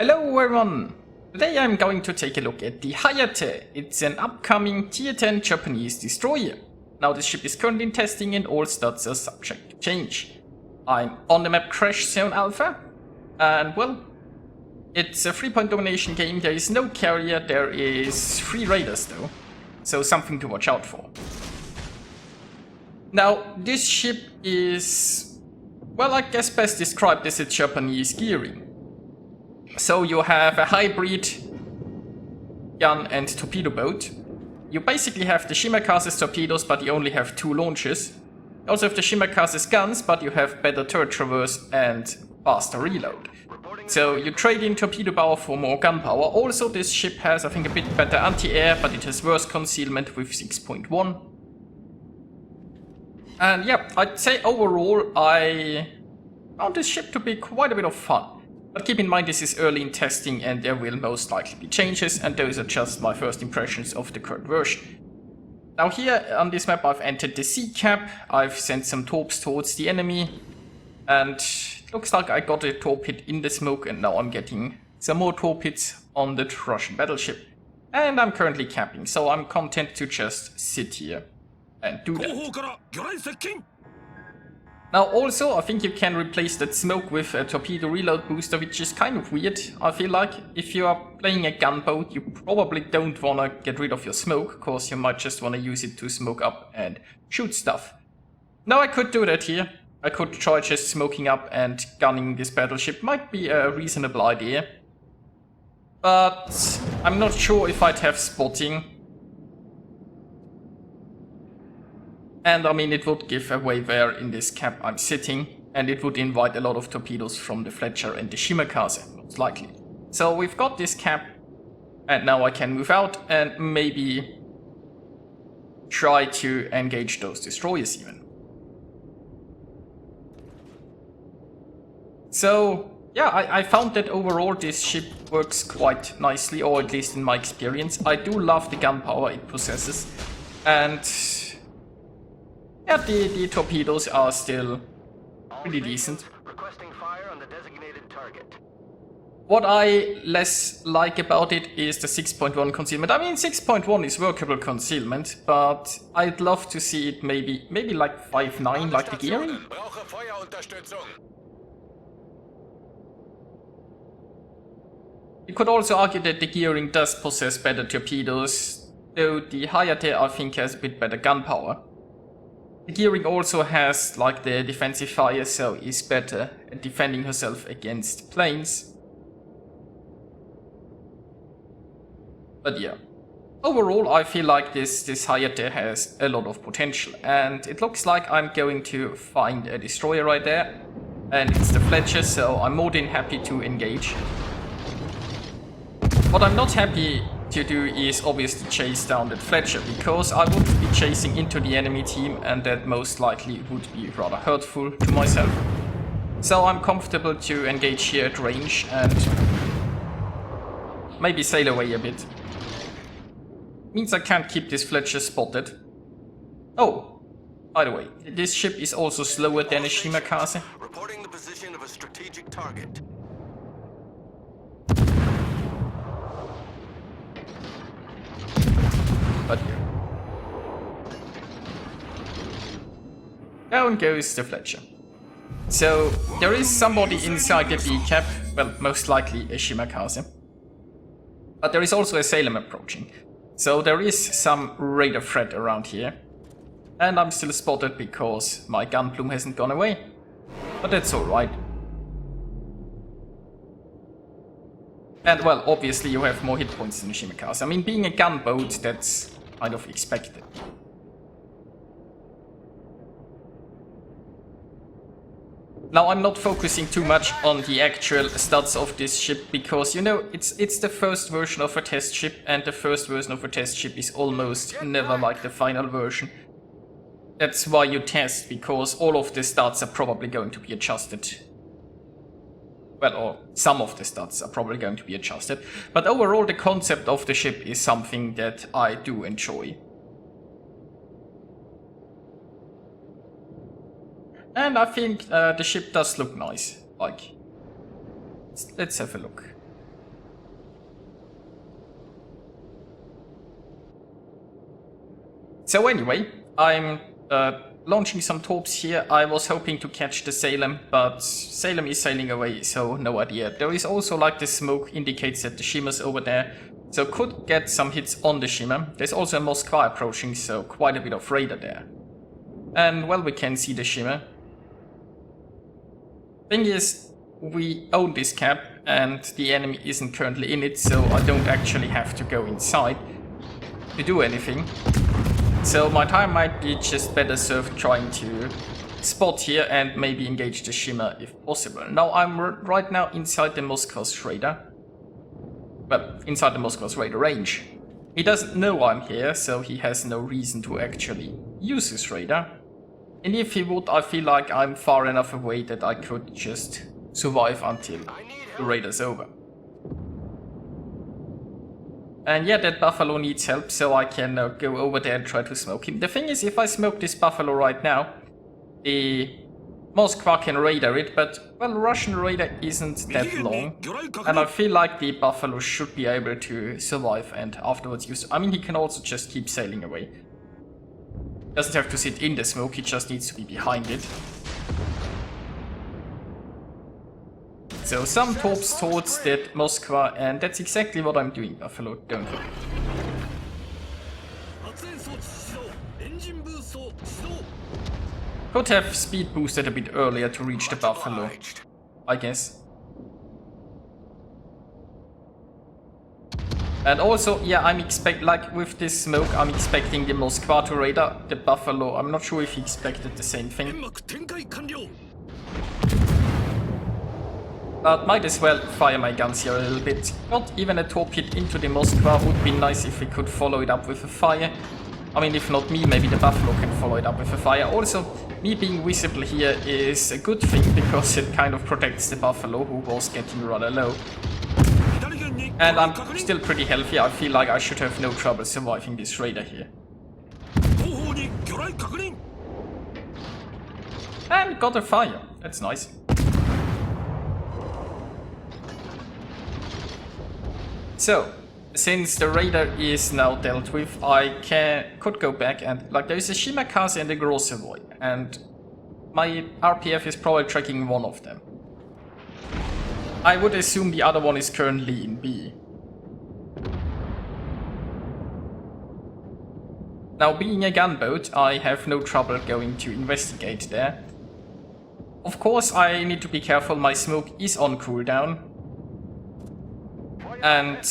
Hello everyone! Today I'm going to take a look at the Hayate. It's an upcoming tier 10 Japanese destroyer. Now this ship is currently in testing and all stats are subject to change. I'm on the map Crash Zone Alpha, and well, it's a 3-point domination game. There is no carrier, there is 3 raiders though, so something to watch out for. Now this ship is, well, I guess best described as a Japanese gearing. So you have a hybrid gun and torpedo boat. You basically have the Shimakaze's torpedoes, but you only have 2 launches. You also have the Shimakaze's guns, but you have better turret traverse and faster reload. So you trade in torpedo power for more gun power. Also this ship has, I think, a bit better anti-air, but it has worse concealment with 6.1. And yeah, I'd say overall I found this ship to be quite a bit of fun. But keep in mind this is early in testing and there will most likely be changes, and those are just my first impressions of the current version. Now here on this map I've entered the sea cap, I've sent some torps towards the enemy, and it looks like I got a torp hit in the smoke, and now I'm getting some more torp hits on the Russian battleship. And I'm currently camping, so I'm content to just sit here and do that. Now also, I think you can replace that smoke with a torpedo reload booster, which is kind of weird. I feel like if you are playing a gunboat, you probably don't want to get rid of your smoke, cause you might just want to use it to smoke up and shoot stuff. Now I could do that here. I could try just smoking up and gunning this battleship. Might be a reasonable idea. But I'm not sure if I'd have spotting. And I mean, it would give away where in this cap I'm sitting, and it would invite a lot of torpedoes from the Fletcher and the Shimakaze, most likely. So we've got this cap, and now I can move out and maybe try to engage those destroyers even. So yeah, I found that overall this ship works quite nicely, or at least in my experience. I do love the gun power it possesses, and yeah, the torpedoes are still pretty decent. Requesting fire on the designated target. What I less like about it is the 6.1 concealment. I mean, 6.1 is workable concealment, but I'd love to see it maybe like 5.9, like the gearing. You could also argue that the gearing does possess better torpedoes, though the Hayate I think has a bit better gun power. The gearing also has like the defensive fire, so is better at defending herself against planes. But yeah, overall I feel like this Hayate has a lot of potential, and it looks like I'm going to find a destroyer right there, and it's the Fletcher, so I'm more than happy to engage. What I'm not happy to do is obviously chase down that Fletcher, because I would be chasing into the enemy team, and that most likely would be rather hurtful to myself. So I'm comfortable to engage here at range and maybe sail away a bit. Means I can't keep this Fletcher spotted. Oh, by the way, this ship is also slower than a Shimakaze. Reporting the position of a strategic target. But here. Down goes the Fletcher. So there is somebody inside the B cap, well, most likely a Shimakaze. But there is also a Salem approaching. So there is some raider threat around here. And I'm still spotted because my gun plume hasn't gone away. But that's alright. And well, obviously you have more hit points than a Shimakaze. I mean, being a gunboat, that's kind of expected. Now I'm not focusing too much on the actual stats of this ship, because you know, it's the first version of a test ship, and the first version of a test ship is almost never like the final version. That's why you test, because all of the stats are probably going to be adjusted. Well, or some of the stats are probably going to be adjusted, but overall the concept of the ship is something that I do enjoy. And I think the ship does look nice. Like, let's have a look. So anyway, I'm launching some torps here. I was hoping to catch the Salem, but Salem is sailing away, so no idea. There is also like the smoke indicates that the shimmer's over there, so could get some hits on the shimmer. There's also a Moskva approaching, so quite a bit of radar there. And well, we can see the shimmer. Thing is, we own this cap and the enemy isn't currently in it, so I don't actually have to go inside to do anything. So my time might be just better served trying to spot here and maybe engage the shimmer if possible. Now I'm right now inside the Moskva's radar. Well, inside the Moskva's radar range. He doesn't know I'm here, so he has no reason to actually use his radar. And if he would, I feel like I'm far enough away that I could just survive until the radar's over. And yeah, that buffalo needs help, so I can go over there and try to smoke him. The thing is, if I smoke this buffalo right now, the Moskva can radar it, but, well, Russian radar isn't that long. And I feel like the buffalo should be able to survive and afterwards use... I mean, he can also just keep sailing away. Doesn't have to sit in the smoke, he just needs to be behind it. So some torps towards that Moskva, and that's exactly what I'm doing, Buffalo, don't worry. Could have speed boosted a bit earlier to reach the Buffalo, I guess. And also, yeah, like with this smoke, I'm expecting the Moskva to radar the Buffalo. I'm not sure if he expected the same thing. But might as well fire my guns here a little bit. Not even a torp hit into the Moskva. Would be nice if we could follow it up with a fire. I mean, if not me, maybe the Buffalo can follow it up with a fire. Also, me being visible here is a good thing because it kind of protects the Buffalo, who was getting rather low. And I'm still pretty healthy. I feel like I should have no trouble surviving this radar here. And got a fire. That's nice. So, since the radar is now dealt with, I could go back and, like, there is a Shimakaze and a Grossevoy, and my RPF is probably tracking one of them. I would assume the other one is currently in B. Now, being a gunboat, I have no trouble going to investigate there. Of course, I need to be careful, my smoke is on cooldown. And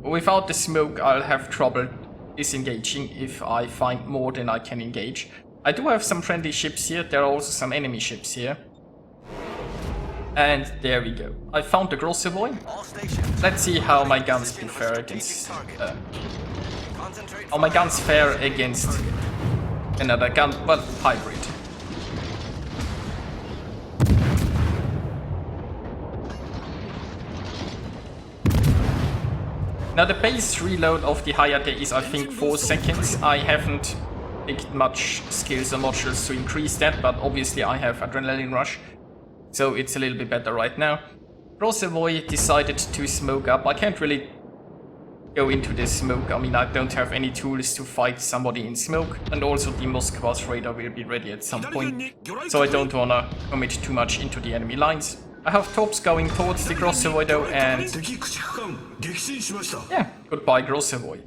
without the smoke, I'll have trouble disengaging if I find more than I can engage. I do have some friendly ships here, there are also some enemy ships here. And there we go. I found the Grossevoy. Let's see how my guns fare against... how my guns fare against another gun, well, hybrid. Now the base reload of the Hayate is, I think, 4 seconds. I haven't picked much skills or modules to increase that, but obviously I have Adrenaline Rush, so it's a little bit better right now. Grossevoy decided to smoke up. I can't really go into this smoke. I mean, I don't have any tools to fight somebody in smoke, and also the Moskva's radar will be ready at some point, so I don't wanna commit too much into the enemy lines. I have torps going towards the Grossevoy though, and yeah, goodbye Grossevoy.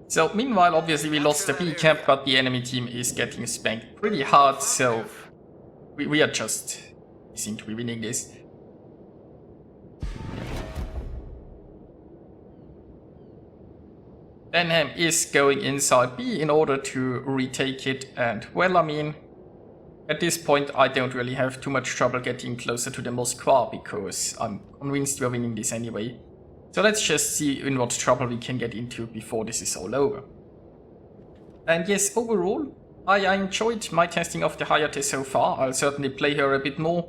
So meanwhile, obviously we lost the B cap, but the enemy team is getting spanked pretty hard, so we are just, we seem to be winning this. Denham is going inside B in order to retake it, and well, I mean, at this point I don't really have too much trouble getting closer to the Moskva because I'm convinced we're winning this anyway. So let's just see in what trouble we can get into before this is all over. And yes, overall, I enjoyed my testing of the Hayate so far. I'll certainly play her a bit more,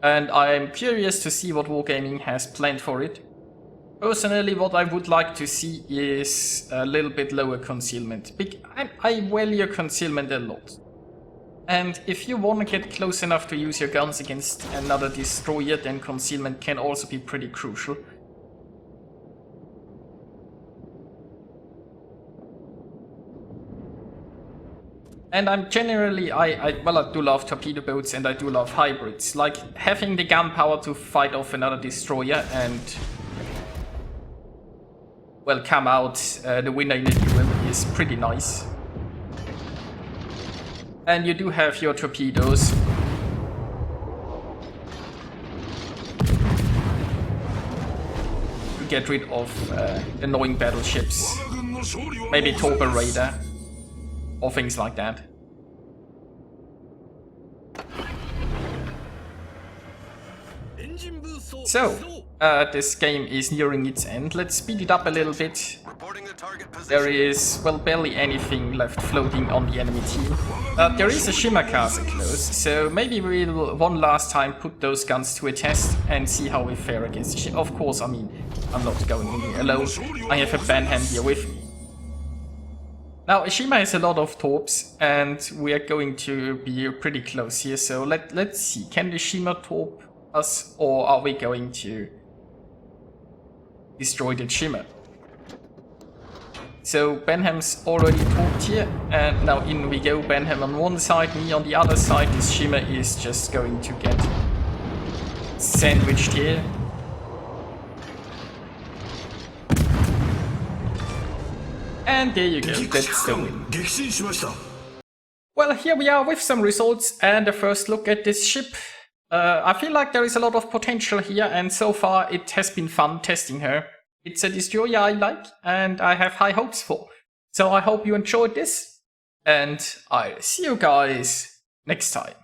and I'm curious to see what Wargaming has planned for it. Personally, what I would like to see is a little bit lower concealment. I value concealment a lot. And if you want to get close enough to use your guns against another destroyer, then concealment can also be pretty crucial. And I'm generally, I do love torpedo boats and I do love hybrids. Like, having the gun power to fight off another destroyer and, well, come out the winner in a duel is pretty nice. And you do have your torpedoes. To get rid of annoying battleships. Maybe Torpedo Raider. Or things like that. So, this game is nearing its end. Let's speed it up a little bit. There is, well, barely anything left floating on the enemy team. There is a shimmer castle close, so maybe we'll one last time put those guns to a test and see how we fare against the shimmer. Of course, I mean, I'm not going in here alone. I have a Benham here with me. Now, Ishima has a lot of torps, and we are going to be pretty close here, so let's see. Can the Shima torp us, or are we going to destroy the Shima? So, Benham's already torped here, and now in we go. Benham on one side, me on the other side. This Shima is just going to get sandwiched here. And there you go, that's the win. Well, here we are with some results and a first look at this ship. I feel like there is a lot of potential here, and so far it has been fun testing her. It's a destroyer I like and I have high hopes for. So I hope you enjoyed this, and I'll see you guys next time.